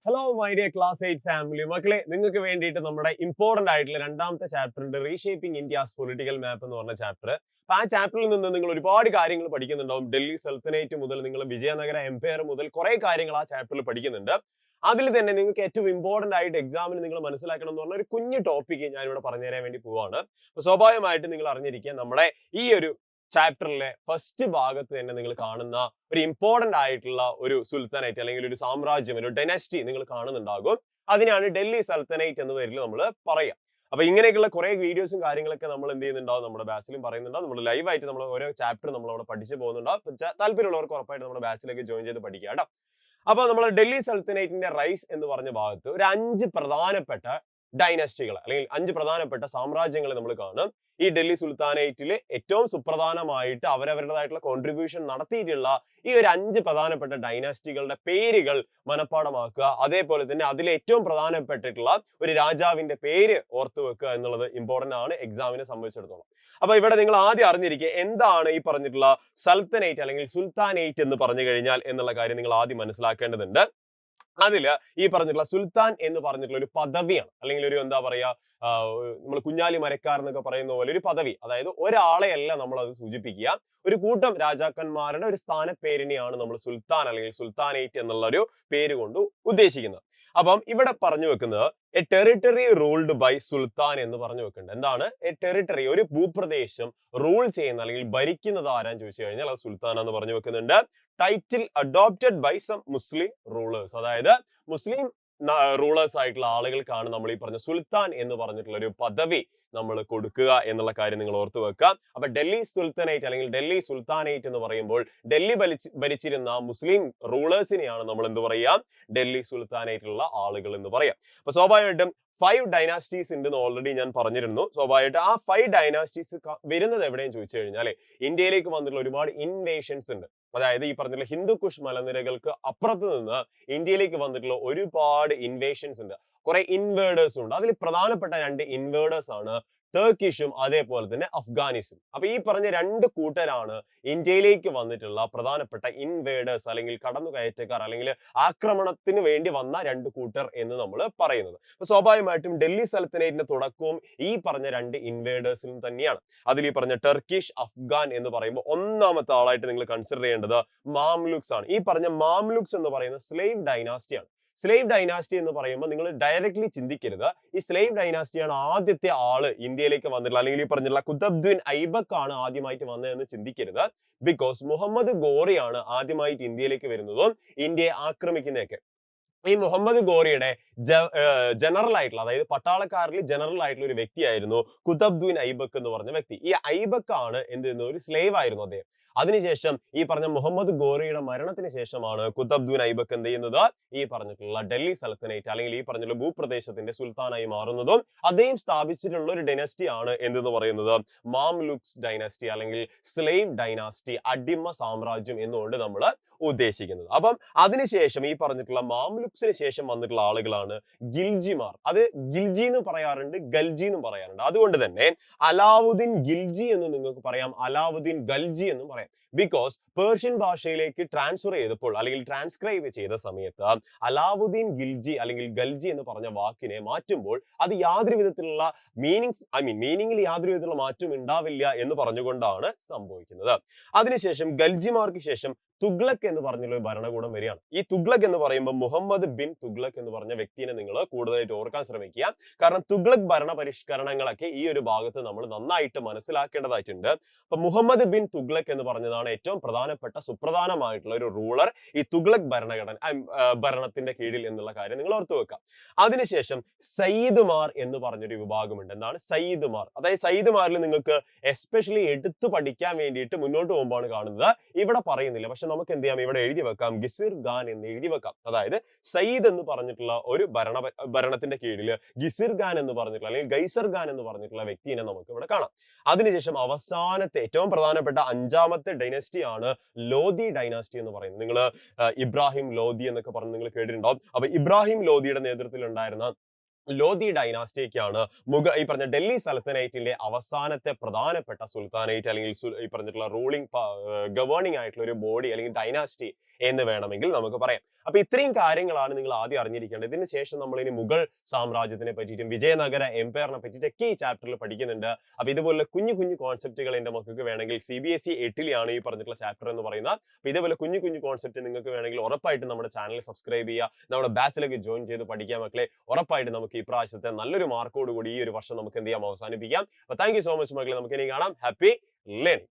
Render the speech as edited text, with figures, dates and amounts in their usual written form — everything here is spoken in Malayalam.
Hello my dear class 8 family മക്കളെ, നിങ്ങൾക്ക് വേണ്ടിയിട്ട് നമ്മുടെ ഇമ്പോർട്ടന്റ് ആയിട്ടുള്ള രണ്ടാമത്തെ ചാപ്റ്റർ ഉണ്ട്, റീഷേപ്പിംഗ് ഇന്ത്യാസ് പൊളിറ്റിക്കൽ മാപ്പ് എന്ന് പറഞ്ഞ ചാപ്റ്റർ. അപ്പൊ ആ ചാപ്റ്ററിൽ നിന്ന് നിങ്ങൾ ഒരുപാട് കാര്യങ്ങൾ പഠിക്കുന്നുണ്ടാവും. ഡൽഹി സൽത്തനേറ്റ് മുതൽ നിങ്ങൾ വിജയനഗര എംപയർ മുതൽ കുറെ കാര്യങ്ങൾ ആ ചാപ്റ്ററിൽ പഠിക്കുന്നുണ്ട്. അതിൽ തന്നെ നിങ്ങൾക്ക് ഏറ്റവും ഇമ്പോർട്ടന്റ് ആയിട്ട് എക്സാമിന് നിങ്ങൾ മനസ്സിലാക്കണം എന്ന് പറഞ്ഞ ഒരു കുഞ്ഞു ടോപ്പിക്ക് ഞാൻ ഇവിടെ പറഞ്ഞു തരാൻ വേണ്ടി പോവാണ്. അപ്പൊ സ്വാഭാവികമായിട്ട് നിങ്ങൾ അറിഞ്ഞിരിക്കുക, നമ്മുടെ ഈ ഒരു ചാപ്റ്ററിലെ ഫസ്റ്റ് ഭാഗത്ത് തന്നെ നിങ്ങൾ കാണുന്ന ഒരു ഇമ്പോർട്ടന്റ് ആയിട്ടുള്ള ഒരു സുൽത്താനേറ്റ് അല്ലെങ്കിൽ ഒരു സാമ്രാജ്യം, ഒരു ഡൈനാസ്റ്റി നിങ്ങൾ കാണുന്നുണ്ടാകും. അതിനാണ് ഡൽഹി സൽത്തനേറ്റ് എന്ന പേരിൽ നമ്മൾ പറയാം. അപ്പൊ ഇങ്ങനെയൊക്കെയുള്ള കുറെ വീഡിയോസും കാര്യങ്ങളൊക്കെ നമ്മൾ എന്ത് ചെയ്യുന്നുണ്ടാവും, നമ്മുടെ ബാച്ചിലും പറയുന്നുണ്ടാവും. നമ്മൾ ലൈവായിട്ട് നമ്മൾ ഓരോ ചാപ്റ്റർ നമ്മൾ അവിടെ പഠിച്ചു പോകുന്നുണ്ടാവും. താല്പര്യമുള്ളവർക്ക് ഉറപ്പായിട്ട് നമ്മുടെ ബാച്ചിലേക്ക് ജോയിൻ ചെയ്ത് പഠിക്കുക കേട്ടോ. അപ്പൊ നമ്മൾ ഡൽഹി സൽത്തനേറ്റിന്റെ റൈസ് എന്ന് പറഞ്ഞ ഭാഗത്ത് ഒരു 5 പ്രധാനപ്പെട്ട ഡൈനാസ്റ്റികൾ അല്ലെങ്കിൽ 5 പ്രധാനപ്പെട്ട സാമ്രാജ്യങ്ങളെ നമ്മൾ കാണും. ഈ ഡൽഹി സുൽത്താനേറ്റിൽ ഏറ്റവും സുപ്രധാനമായിട്ട് അവരവരുടേതായിട്ടുള്ള കോൺട്രിബ്യൂഷൻ നടത്തിയിട്ടുള്ള ഈ ഒരു 5 പ്രധാനപ്പെട്ട ഡൈനാസ്റ്റികളുടെ പേരുകൾ മനഃപ്പാടമാക്കുക. അതേപോലെ തന്നെ അതിൽ ഏറ്റവും പ്രധാനപ്പെട്ടിട്ടുള്ള ഒരു രാജാവിന്റെ പേര് ഓർത്തു വെക്കുക എന്നുള്ളത് ഇമ്പോർട്ടന്റ് ആണ് എക്സാമിനെ സംബന്ധിച്ചിടത്തോളം. അപ്പൊ ഇവിടെ നിങ്ങൾ ആദ്യം അറിഞ്ഞിരിക്കുക എന്താണ് ഈ പറഞ്ഞിട്ടുള്ള സൽത്തനേറ്റ് അല്ലെങ്കിൽ സുൽത്താനേറ്റ് എന്ന് പറഞ്ഞു കഴിഞ്ഞാൽ എന്നുള്ള കാര്യം നിങ്ങൾ ആദ്യം മനസ്സിലാക്കേണ്ടതുണ്ട്. അതില് ഈ പറഞ്ഞിട്ടുള്ള സുൽത്താൻ എന്ന് പറഞ്ഞിട്ടുള്ള ഒരു പദവിയാണ്, അല്ലെങ്കിൽ ഒരു എന്താ പറയാ, നമ്മൾ കുഞ്ഞാലി മരക്കാർ എന്നൊക്കെ പറയുന്ന പോലെ ഒരു പദവി. അതായത് ഒരാളെ അല്ല നമ്മൾ അത് സൂചിപ്പിക്കുക, ഒരു കൂട്ടം രാജാക്കന്മാരുടെ ഒരു സ്ഥാനപ്പേരിനെയാണ് നമ്മൾ സുൽത്താൻ അല്ലെങ്കിൽ സുൽത്താനേറ്റ് എന്നുള്ള ഒരു പേര് കൊണ്ട് ഉദ്ദേശിക്കുന്നത്. അപ്പം ഇവിടെ പറഞ്ഞു വെക്കുന്നത് എ ടെറിട്ടറി റൂൾഡ് ബൈ സുൽത്താൻ എന്ന് പറഞ്ഞു വെക്കുന്നുണ്ട്. എന്താണ് എ ടെറിട്ടറി? ഒരു ഭൂപ്രദേശം റൂൾ ചെയ്യുന്ന അല്ലെങ്കിൽ ഭരിക്കുന്നത് ആരാന്ന് ചോദിച്ചു കഴിഞ്ഞാൽ അത് സുൽത്താൻ എന്ന് പറഞ്ഞു വെക്കുന്നുണ്ട്. Title adopted by some Muslim rulers, അതായത് മുസ്ലിം റൂളേഴ്സ് ആയിട്ടുള്ള ആളുകൾക്കാണ് നമ്മൾ ഈ പറഞ്ഞ സുൽത്താൻ എന്ന് പറഞ്ഞിട്ടുള്ള ഒരു പദവി നമ്മൾ കൊടുക്കുക എന്നുള്ള കാര്യം നിങ്ങൾ ഓർത്തു വെക്കുക. അപ്പൊ ഡൽഹി സുൽത്താനേറ്റ് അല്ലെങ്കിൽ ഡൽഹി സുൽത്താനേറ്റ് എന്ന് പറയുമ്പോൾ ഡൽഹി ഭരിച്ചിരുന്ന മുസ്ലിം റൂളേഴ്സിനെയാണ് നമ്മൾ എന്ത് പറയാം, ഡൽഹി സുൽത്താനേറ്റിലുള്ള ആളുകൾ എന്ന് പറയാം. അപ്പൊ സ്വാഭാവികമായിട്ടും 5 ഡൈനാസ്റ്റീസ് ഉണ്ടെന്ന് ഓൾറെഡി ഞാൻ പറഞ്ഞിരുന്നു. സ്വാഭാവികമായിട്ട് ആ 5 ഡൈനാസ്റ്റീസ് വരുന്നത് എവിടെയെന്ന് ചോദിച്ചു കഴിഞ്ഞാൽ ഇന്ത്യയിലേക്ക് വന്നിട്ടുള്ള ഒരുപാട് ഇൻവേഷൻസ് ഉണ്ട്. അതായത് ഈ പറഞ്ഞിട്ടുള്ള ഹിന്ദുക്കുഷ് മലനിരകൾക്ക് അപ്പുറത്ത് നിന്ന് ഇന്ത്യയിലേക്ക് വന്നിട്ടുള്ള ഒരുപാട് ഇൻവേഷൻസ് ഉണ്ട്, കുറെ ഇൻവേഡേഴ്സും ഉണ്ട്. അതിൽ പ്രധാനപ്പെട്ട 2 ഇൻവേഡേഴ്സ് ആണ് ടർക്കിഷും അതേപോലെ തന്നെ അഫ്ഗാനിസും. അപ്പൊ ഈ പറഞ്ഞ 2 കൂട്ടരാണ് ഇന്ത്യയിലേക്ക് വന്നിട്ടുള്ള പ്രധാനപ്പെട്ട ഇൻവേഡേഴ്സ് അല്ലെങ്കിൽ കടന്നുകയറ്റക്കാർ അല്ലെങ്കിൽ ആക്രമണത്തിന് വേണ്ടി വന്ന 2 കൂട്ടർ എന്ന് നമ്മൾ പറയുന്നത്. അപ്പൊ സ്വാഭാവികമായിട്ടും ഡൽഹി സൽത്തനേറ്റിന്റെ തുടക്കവും ഈ പറഞ്ഞ 2 ഇൻവേഡേഴ്സിലും തന്നെയാണ്. അതിൽ ഈ പറഞ്ഞ ടർക്കിഷ് അഫ്ഗാൻ എന്ന് പറയുമ്പോൾ ഒന്നാമത്തെ ആളായിട്ട് നിങ്ങൾ കൺസിഡർ ചെയ്യേണ്ടത് മാംലുക്സ് ആണ്. ഈ പറഞ്ഞ മാംലുക്സ് എന്ന് പറയുന്നത് സ്ലേവ് ഡൈനാസ്റ്റിയാണ്. സ്ലേവ് ഡൈനാസ്റ്റി എന്ന് പറയുമ്പോൾ നിങ്ങൾ ഡയറക്ട്ലി ചിന്തിക്കരുത് ഈ സ്ലേവ് ഡൈനാസ്റ്റിയാണ് ആദ്യത്തെ ആള് ഇന്ത്യയിലേക്ക് വന്നിട്ടുള്ള, അല്ലെങ്കിൽ ഈ പറഞ്ഞിട്ടുള്ള കുത്തബ്ദീൻ ഐബക്ക് ആണ് ആദ്യമായിട്ട് വന്നതെന്ന് ചിന്തിക്കരുത്. ബിക്കോസ് മുഹമ്മദ് ഗോറിയാണ് ആദ്യമായിട്ട് ഇന്ത്യയിലേക്ക് വരുന്നതും ഇന്ത്യയെ ആക്രമിക്കുന്നതൊക്കെ. ഈ മുഹമ്മദ് ഗോറിയുടെ ജനറൽ ആയിട്ടുള്ള, അതായത് പട്ടാളക്കാരിൽ ജനറൽ ആയിട്ടുള്ള ഒരു വ്യക്തിയായിരുന്നു കുത്തബ്ദീൻ ഐബക്ക് എന്ന് പറഞ്ഞ വ്യക്തി. ഈ ഐബക്ക് ആണ് എന്ത് ചെയ്യുന്നത്, ഒരു സ്ലേവ് ആയിരുന്നു അദ്ദേഹം. അതിനുശേഷം ഈ പറഞ്ഞ മുഹമ്മദ് ഗോറിയുടെ മരണത്തിന് ശേഷമാണ് കുത്തബ്ദീൻ ഐബക്ക് എന്ത് ചെയ്യുന്നത്, ഈ പറഞ്ഞിട്ടുള്ള ഡൽഹി സൽത്തനേറ്റ് അല്ലെങ്കിൽ ഈ പറഞ്ഞിട്ടുള്ള ഭൂപ്രദേശത്തിന്റെ സുൽത്താനായി മാറുന്നതും അദ്ദേഹം സ്ഥാപിച്ചിട്ടുള്ള ഒരു ഡൈനാസ്റ്റി ആണ് എന്തെന്ന് പറയുന്നത് മാംലുക്സ് ഡൈനാസ്റ്റി അല്ലെങ്കിൽ സ്ലേവ് ഡൈനാസ്റ്റി, അടിമ സാമ്രാജ്യം എന്നുകൊണ്ട് നമ്മൾ ഉദ്ദേശിക്കുന്നത്. അപ്പം അതിനുശേഷം ഈ പറഞ്ഞിട്ടുള്ള മാംലുക്സിന് ശേഷം വന്നിട്ടുള്ള ആളുകളാണ് ഗിൽജിമാർ. അത് ഗിൽജി എന്ന് പറയാറുണ്ട്, ഗൽജി എന്നും പറയാറുണ്ട്. അതുകൊണ്ട് തന്നെ അലാവുദ്ദീൻ ഗിൽജി എന്ന് നിങ്ങൾക്ക് പറയാം, അലാവുദ്ദീൻ ഗൽജി എന്നും പറയാം. ബിക്കോസ് പേർഷ്യൻ ഭാഷയിലേക്ക് ട്രാൻസ്ഫർ ചെയ്തപ്പോൾ അല്ലെങ്കിൽ ട്രാൻസ്ക്രൈബ് ചെയ്ത സമയത്ത് അലാവുദ്ദീൻ ഗിൽജി അല്ലെങ്കിൽ ഗൽജി എന്ന് പറഞ്ഞ വാക്കിനെ മാറ്റുമ്പോൾ അത് യാതൊരു വിധത്തിലുള്ള മീനിങ്ങിൽ യാതൊരു വിധത്തിലുള്ള മാറ്റം ഉണ്ടാവില്ല എന്ന് പറഞ്ഞുകൊണ്ടാണ് സംഭവിക്കുന്നത്. അതിനുശേഷം ഗൽജിമാർക്ക് ശേഷം തുഗ്ലക് എന്ന് പറഞ്ഞുള്ള ഭരണകൂടം വരികയാണ്. ഈ തുഗ്ലക് എന്ന് പറയുമ്പോൾ മുഹമ്മദ് ബിൻ തുഗ്ലക് എന്ന് പറഞ്ഞ വ്യക്തിനെ നിങ്ങൾ കൂടുതലായിട്ട് ഓർക്കാൻ ശ്രമിക്കുക. കാരണം തുഗ്ലക് ഭരണ പരിഷ്കരണങ്ങളൊക്കെ ഈ ഒരു ഭാഗത്ത് നമ്മൾ നന്നായിട്ട് മനസ്സിലാക്കേണ്ടതായിട്ടുണ്ട്. അപ്പൊ മുഹമ്മദ് ബിൻ തുഗ്ലക് എന്ന് പറഞ്ഞതാണ് ഏറ്റവും പ്രധാനപ്പെട്ട സുപ്രധാനമായിട്ടുള്ള ഒരു റൂളർ ഈ തുഗ്ലക് ഭരണത്തിന്റെ കീഴിൽ എന്നുള്ള കാര്യം നിങ്ങൾ ഓർത്തു വെക്കുക. അതിനുശേഷം സയ്യിദ്മാർ എന്ന് പറഞ്ഞൊരു വിഭാഗമുണ്ട്. എന്താണ് സയ്യിദ്മാർ? അതായത് സയ്യിദ്മാരിൽ നിങ്ങൾക്ക് എസ്പെഷ്യലി എടുത്തു പഠിക്കാൻ വേണ്ടിയിട്ട് മുന്നോട്ട് പോകുമ്പോഴാണ് കാണുന്നത്. ഇവിടെ പറയുന്നില്ല, പക്ഷെ നമുക്ക് എന്ത് ചെയ്യാം, ഇവിടെ എഴുതി വെക്കാം, ഗിസിർ ഖാൻ എന്ന് എഴുതി വെക്കാം. അതായത് സയ്യിദ് എന്ന് പറഞ്ഞിട്ടുള്ള ഒരു ഭരണത്തിന്റെ കീഴിൽ ഗിസിർ ഖാൻ എന്ന് പറഞ്ഞിട്ടുള്ള അല്ലെങ്കിൽ ഗൈസർ ഖാൻ എന്ന് പറഞ്ഞിട്ടുള്ള വ്യക്തിയെ നമുക്ക് ഇവിടെ കാണാം. അതിനുശേഷം അവസാനത്തെ ഏറ്റവും പ്രധാനപ്പെട്ട 5ാമത്തെ ഡൈനാസ്റ്റി ആണ് ലോധി ഡൈനാസ്റ്റി എന്ന് പറയുന്നത്. നിങ്ങൾ ഇബ്രാഹിം ലോധി എന്നൊക്കെ പറഞ്ഞ് നിങ്ങൾ കേട്ടിട്ടുണ്ടാവും. അപ്പൊ ഇബ്രാഹിം ലോധിയുടെ നേതൃത്വത്തിൽ ഉണ്ടായിരുന്ന ലോധി ഡൈനാസ്റ്റിക്കാണ് ഈ പറഞ്ഞ ഡൽഹി സൽത്തനേറ്റിന്റെ അവസാനത്തെ പ്രധാനപ്പെട്ട സുൽത്താനേറ്റ് അല്ലെങ്കിൽ ഈ പറഞ്ഞിട്ടുള്ള റൂളിംഗ് ഗവേണിംഗ് ആയിട്ടുള്ള ഒരു ബോഡി അല്ലെങ്കിൽ ഡൈനാസ്റ്റി എന്ന് വേണമെങ്കിൽ നമുക്ക് പറയാം. അപ്പൊ ഇത്രയും കാര്യങ്ങളാണ് നിങ്ങൾ ആദ്യം അറിഞ്ഞിരിക്കേണ്ടത്. ഇതിന് ശേഷം നമ്മൾ ഇനി മുഗൾ സാമ്രാജ്യത്തിനെ പറ്റിയിട്ടും വിജയനഗര എംപയറിനെ പറ്റിയിട്ടൊക്കെ ഈ ചാപ്റ്ററിൽ പഠിക്കുന്നുണ്ട്. അപ്പൊ ഇതുപോലെ കുഞ്ഞു കുഞ്ഞു കോൺസെപ്റ്റുകൾ എന്റെ മക്കൾക്ക് വേണമെങ്കിൽ CBSE 8 ഈ പറഞ്ഞിട്ടുള്ള ചാപ്റ്റർ എന്ന് പറയുന്നത്. അപ്പൊ ഇതുപോലെ കുഞ്ഞു കുഞ്ഞു കോൺസെപ്റ്റ് നിങ്ങൾക്ക് വേണമെങ്കിൽ ഉറപ്പായിട്ടും നമ്മുടെ ചാനൽ സബ്സ്ക്രൈബ് ചെയ്യുക, നമ്മുടെ ബാച്ചിലേക്ക് ജോയിൻ ചെയ്ത് പഠിക്കാൻ മക്കളെ. ഉറപ്പായിട്ടും നമുക്ക് ഈ പ്രാവശ്യത്തെ നല്ലൊരു മാർക്കോട് കൂടി ഈ ഒരു വർഷം നമുക്ക് എന്ത് ചെയ്യാം, അവസാനിപ്പിക്കാം. അപ്പൊ താങ്ക് യു സോ മച്ച് മക്കളെ. നമുക്ക് ഇനി കാണാം. Happy learning.